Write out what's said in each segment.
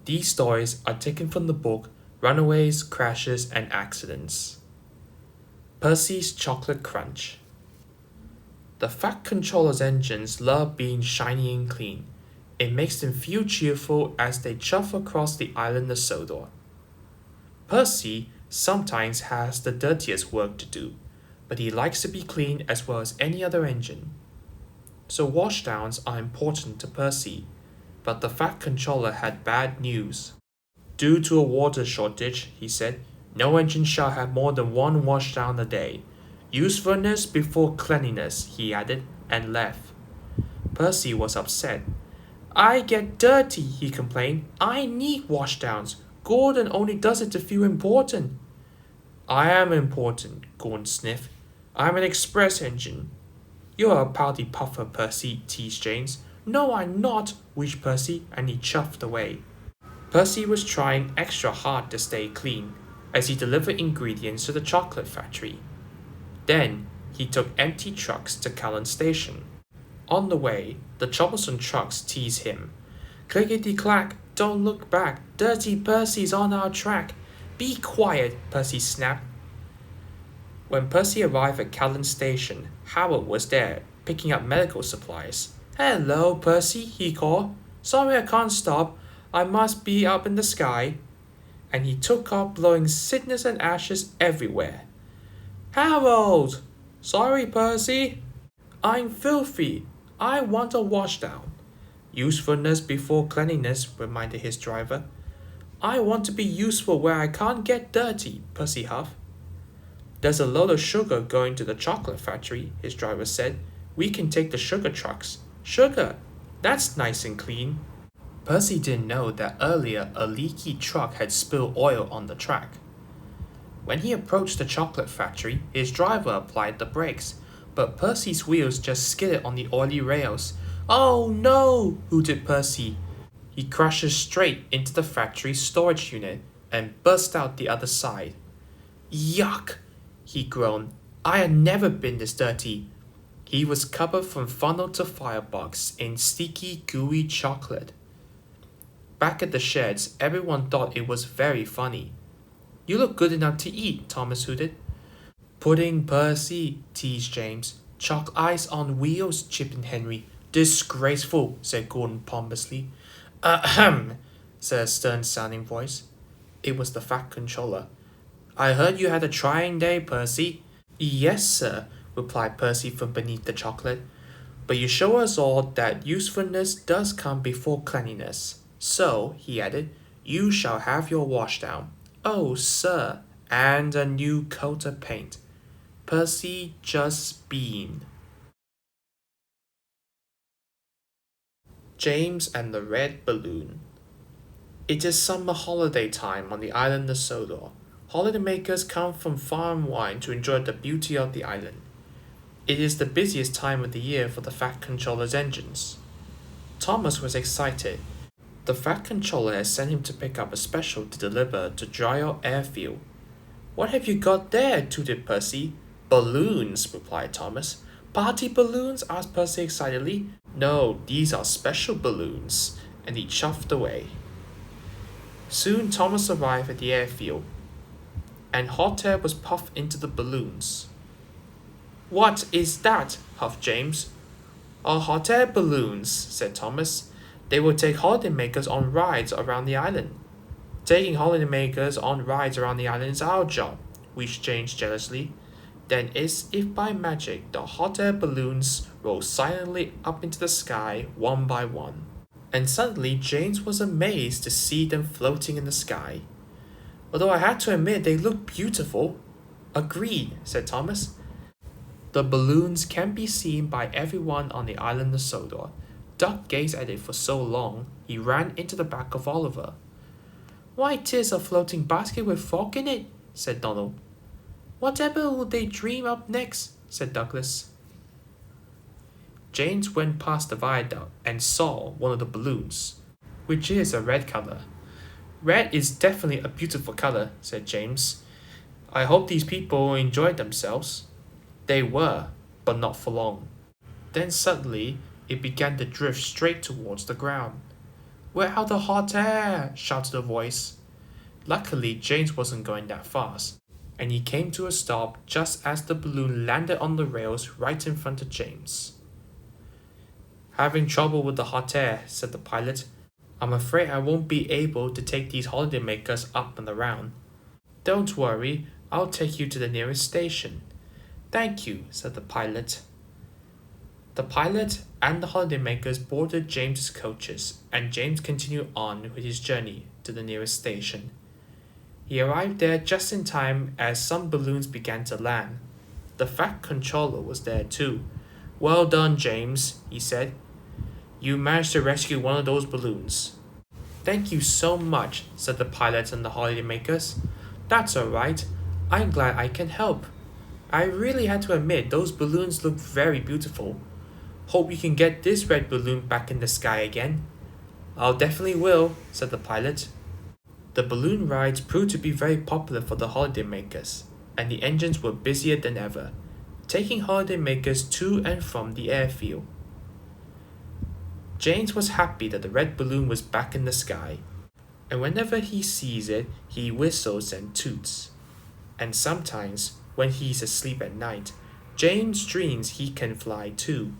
These stories are taken from the book Runaways, Crashes, and Accidents. Percy's Chocolate Crunch. The Fat Controller's engines love being shiny and clean. It makes them feel cheerful as they chuff across the island of Sodor. Percy sometimes has the dirtiest work to do, but he likes to be clean as well as any other engine. So washdowns are important to Percy. But the Fat Controller had bad news. Due to a water shortage, he said, no engine shall have more than one washdown a day. Usefulness before cleanliness, he added, and left. Percy was upset. I get dirty, he complained. I need washdowns. Gordon only does it to feel important. I am important, Gordon sniffed. I'm an express engine. You're a pouty puffer, Percy, teased James. No, I'm not, wheezed Percy, and he chuffed away. Percy was trying extra hard to stay clean as he delivered ingredients to the chocolate factory. Then, he took empty trucks to Callan Station. On the way, the troublesome trucks teased him. Clickety-clack, don't look back, Dirty Percy's on our track. Be quiet, Percy snapped. When Percy arrived at Callan Station, Howard was there, picking up medical supplies. Hello, Percy, he called. Sorry I can't stop. I must be up in the sky. And he took off blowing sickness and ashes everywhere. Harold! Sorry, Percy. I'm filthy. I want a washdown. Usefulness before cleanliness, reminded his driver. I want to be useful where I can't get dirty, Percy huffed. There's a load of sugar going to the chocolate factory, his driver said. We can take the sugar trucks. Sugar, that's nice and clean. Percy didn't know that earlier a leaky truck had spilled oil on the track. When he approached the chocolate factory, his driver applied the brakes, but Percy's wheels just skidded on the oily rails. Oh no, hooted Percy. He crashed straight into the factory's storage unit and burst out the other side. Yuck, he groaned. I had never been this dirty. He was covered from funnel to firebox in sticky, gooey chocolate. Back at the sheds, everyone thought it was very funny. You look good enough to eat, Thomas hooted. Pudding, Percy, teased James. Chalk ice on wheels, chipped Henry. Disgraceful, said Gordon pompously. Ahem, said a stern-sounding voice. It was the Fat Controller. I heard you had a trying day, Percy. Yes, sir, replied Percy from beneath the chocolate. But you show us all that usefulness does come before cleanliness. So, he added, you shall have your washdown. Oh, sir, and a new coat of paint. Percy just beamed. James and the Red Balloon. It is summer holiday time on the island of Sodor. Holidaymakers come from far and wide to enjoy the beauty of the island. It is the busiest time of the year for the Fat Controller's engines. Thomas was excited. The Fat Controller had sent him to pick up a special to deliver to Dryo Airfield. What have you got there? Tooted Percy. Balloons, replied Thomas. Party balloons? Asked Percy excitedly. No, these are special balloons. And he chuffed away. Soon Thomas arrived at the airfield, and hot air was puffed into the balloons. What is that? Huffed James. Our hot air balloons, said Thomas. They will take holidaymakers on rides around the island. Taking holidaymakers on rides around the island is our job, wheezed James jealously. Then as if by magic, the hot air balloons rose silently up into the sky one by one. And suddenly James was amazed to see them floating in the sky. Although I had to admit they looked beautiful. Agreed, said Thomas. The balloons can be seen by everyone on the island of Sodor. Doug gazed at it for so long, he ran into the back of Oliver. Why, 'tis a floating basket with frog in it, said Donald. Whatever will they dream up next, said Douglas. James went past the viaduct and saw one of the balloons, which is a red color. Red is definitely a beautiful color, said James. I hope these people enjoyed themselves. They were, but not for long. Then suddenly, it began to drift straight towards the ground. We're out of hot air, shouted a voice. Luckily, James wasn't going that fast, and he came to a stop just as the balloon landed on the rails right in front of James. Having trouble with the hot air, said the pilot. I'm afraid I won't be able to take these holidaymakers up and around. Don't worry, I'll take you to the nearest station. Thank you, said the pilot. The pilot and the holidaymakers boarded James's coaches, and James continued on with his journey to the nearest station. He arrived there just in time as some balloons began to land. The Fat Controller was there too. Well done, James, he said. You managed to rescue one of those balloons. Thank you so much, said the pilot and the holidaymakers. That's all right. I'm glad I can help. I really had to admit those balloons look very beautiful. Hope you can get this red balloon back in the sky again. I definitely will, said the pilot. The balloon rides proved to be very popular for the holidaymakers, and the engines were busier than ever, taking holidaymakers to and from the airfield. James was happy that the red balloon was back in the sky, and whenever he sees it, he whistles and toots. And sometimes, when he's asleep at night, James dreams he can fly too,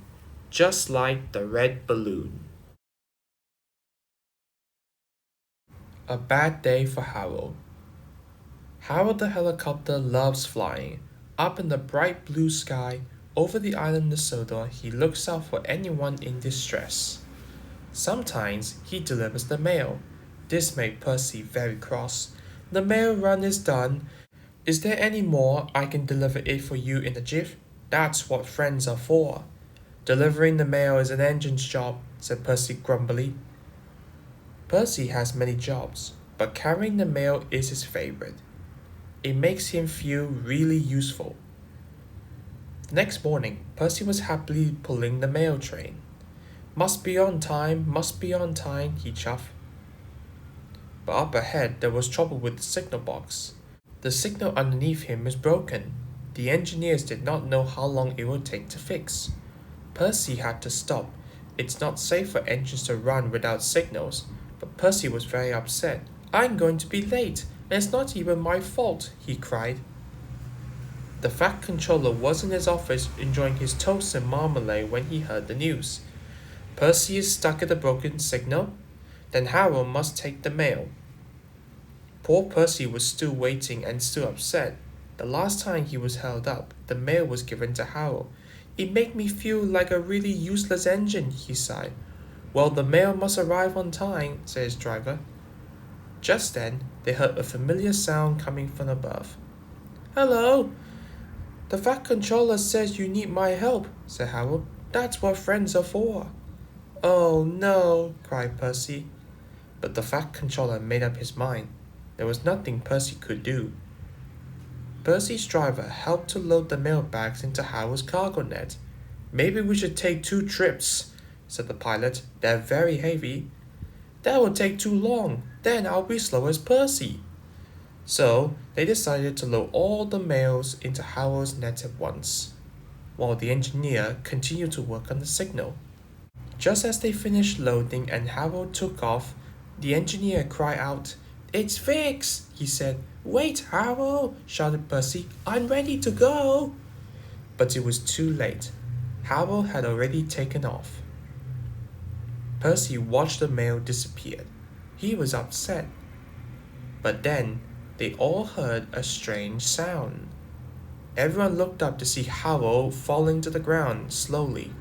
just like the red balloon. A bad day for Harold. Harold the helicopter loves flying. Up in the bright blue sky, over the island of Sodor, he looks out for anyone in distress. Sometimes he delivers the mail. This made Percy very cross. The mail run is done. Is there any more? I can deliver it for you in a jiff. That's what friends are for. Delivering the mail is an engine's job, said Percy grumbly. Percy has many jobs, but carrying the mail is his favorite. It makes him feel really useful. The next morning, Percy was happily pulling the mail train. Must be on time, he chuffed. But up ahead, there was trouble with the signal box. The signal underneath him was broken. The engineers did not know how long it would take to fix. Percy had to stop. It's not safe for engines to run without signals, but Percy was very upset. I'm going to be late, and it's not even my fault, he cried. The Fat Controller was in his office enjoying his toast and marmalade when he heard the news. Percy is stuck at the broken signal? Then Harold must take the mail. Poor Percy was still waiting and still upset. The last time he was held up, the mail was given to Harold. It made me feel like a really useless engine, he sighed. Well, the mail must arrive on time, said his driver. Just then, they heard a familiar sound coming from above. Hello! The Fat Controller says you need my help, said Harold. That's what friends are for. Oh no, cried Percy. But the Fat Controller made up his mind. There was nothing Percy could do. Percy's driver helped to load the mail bags into Harold's cargo net. Maybe we should take 2 trips, said the pilot. They're very heavy. That will take too long. Then I'll be slow as Percy. So they decided to load all the mails into Harold's net at once, while the engineer continued to work on the signal. Just as they finished loading and Harold took off, the engineer cried out, It's fixed, he said. Wait, Harold, shouted Percy. I'm ready to go. But it was too late. Harold had already taken off. Percy watched the mail disappear. He was upset. But then they all heard a strange sound. Everyone looked up to see Harold falling to the ground slowly.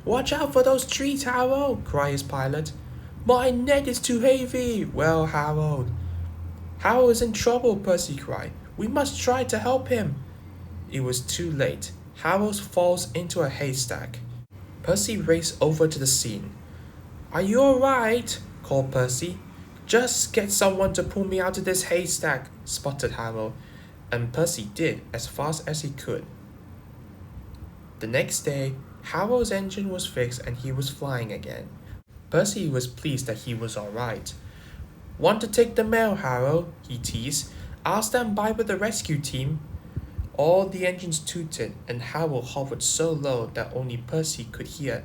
Watch out for those trees, Harold, cried his pilot. My net is too heavy, wailed Harold. Harold is in trouble, Percy cried. We must try to help him. It was too late. Harold falls into a haystack. Percy raced over to the scene. Are you all right? Called Percy. Just get someone to pull me out of this haystack, sputtered Harrow, and Percy did as fast as he could. The next day, Harrow's engine was fixed and he was flying again. Percy was pleased that he was alright. Want to take the mail, Harrow? He teased. I'll stand by with the rescue team. All the engines tooted and Harrow hovered so low that only Percy could hear.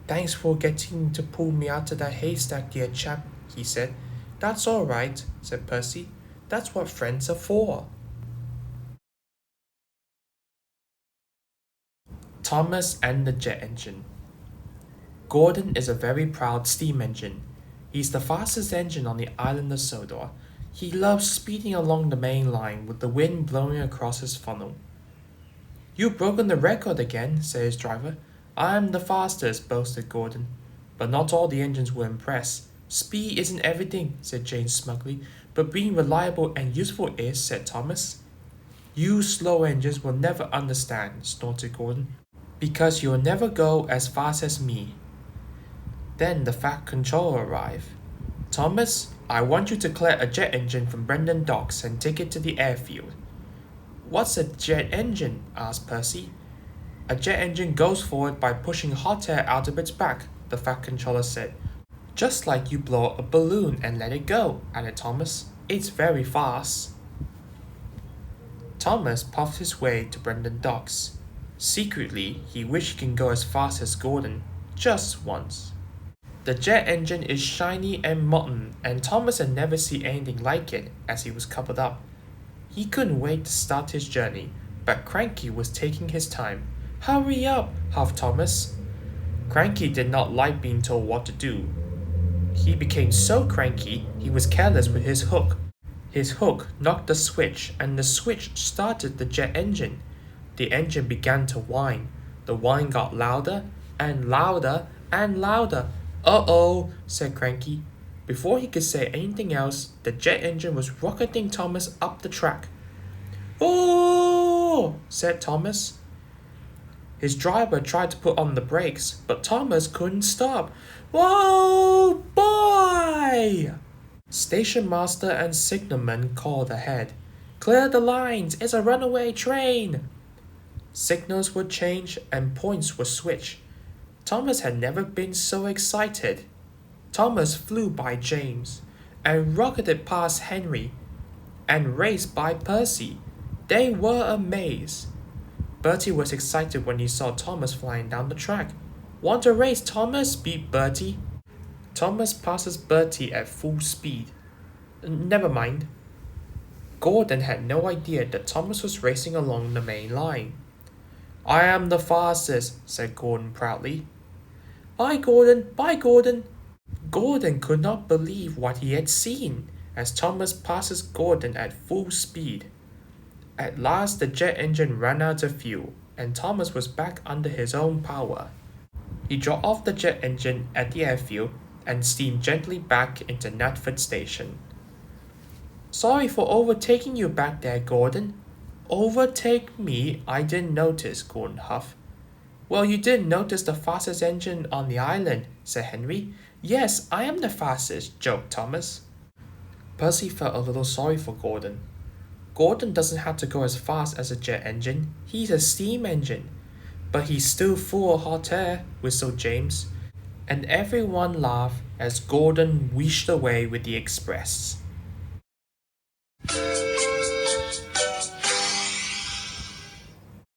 Thanks for getting to pull me out of that haystack, dear chap, he said. That's alright, said Percy. That's what friends are for. Thomas and the jet engine. Gordon is a very proud steam engine. He's the fastest engine on the island of Sodor. He loves speeding along the main line with the wind blowing across his funnel. You've broken the record again, said his driver. I'm the fastest, boasted Gordon. But not all the engines were impressed. Speed isn't everything, said Jane smugly, but being reliable and useful is, said Thomas. You slow engines will never understand, snorted Gordon, because you'll never go as fast as me. Then the Fat Controller arrived. Thomas, I want you to clear a jet engine from Brendan Docks and take it to the airfield. What's a jet engine? Asked Percy. A jet engine goes forward by pushing hot air out of its back, the Fat Controller said. Just like you blow a balloon and let it go, added Thomas. It's very fast. Thomas puffed his way to Brendan Docks. Secretly, he wished he could go as fast as Gordon, just once. The jet engine is shiny and modern, and Thomas had never seen anything like it as he was covered up. He couldn't wait to start his journey, but Cranky was taking his time. Hurry up, huffed Thomas. Cranky did not like being told what to do. He became so cranky, he was careless with his hook. His hook knocked the switch, and the switch started the jet engine. The engine began to whine. The whine got louder and louder and louder. Uh-oh, said Cranky. Before he could say anything else, the jet engine was rocketing Thomas up the track. Oh, said Thomas. His driver tried to put on the brakes, but Thomas couldn't stop. Whoa, boy! Station master and signalman called ahead. Clear the lines, it's a runaway train! Signals were changed and points were switched. Thomas had never been so excited. Thomas flew by James and rocketed past Henry and raced by Percy. They were amazed. Bertie was excited when he saw Thomas flying down the track. Want a race, Thomas? Beat Bertie. Thomas passes Bertie at full speed. Never mind. Gordon had no idea that Thomas was racing along the main line. I am the fastest, said Gordon proudly. Bye, Gordon, bye, Gordon. Gordon could not believe what he had seen as Thomas passes Gordon at full speed. At last the jet engine ran out of fuel and Thomas was back under his own power. He dropped off the jet engine at the airfield and steamed gently back into Natford Station. Sorry for overtaking you back there, Gordon. Overtake me? I didn't notice, Gordon huffed. Well, you didn't notice the fastest engine on the island, said Henry. Yes, I am the fastest, joked Thomas. Percy felt a little sorry for Gordon. Gordon doesn't have to go as fast as a jet engine. He's a steam engine. But he's still full of hot air, whistled James. And everyone laughed as Gordon wheezed away with the express.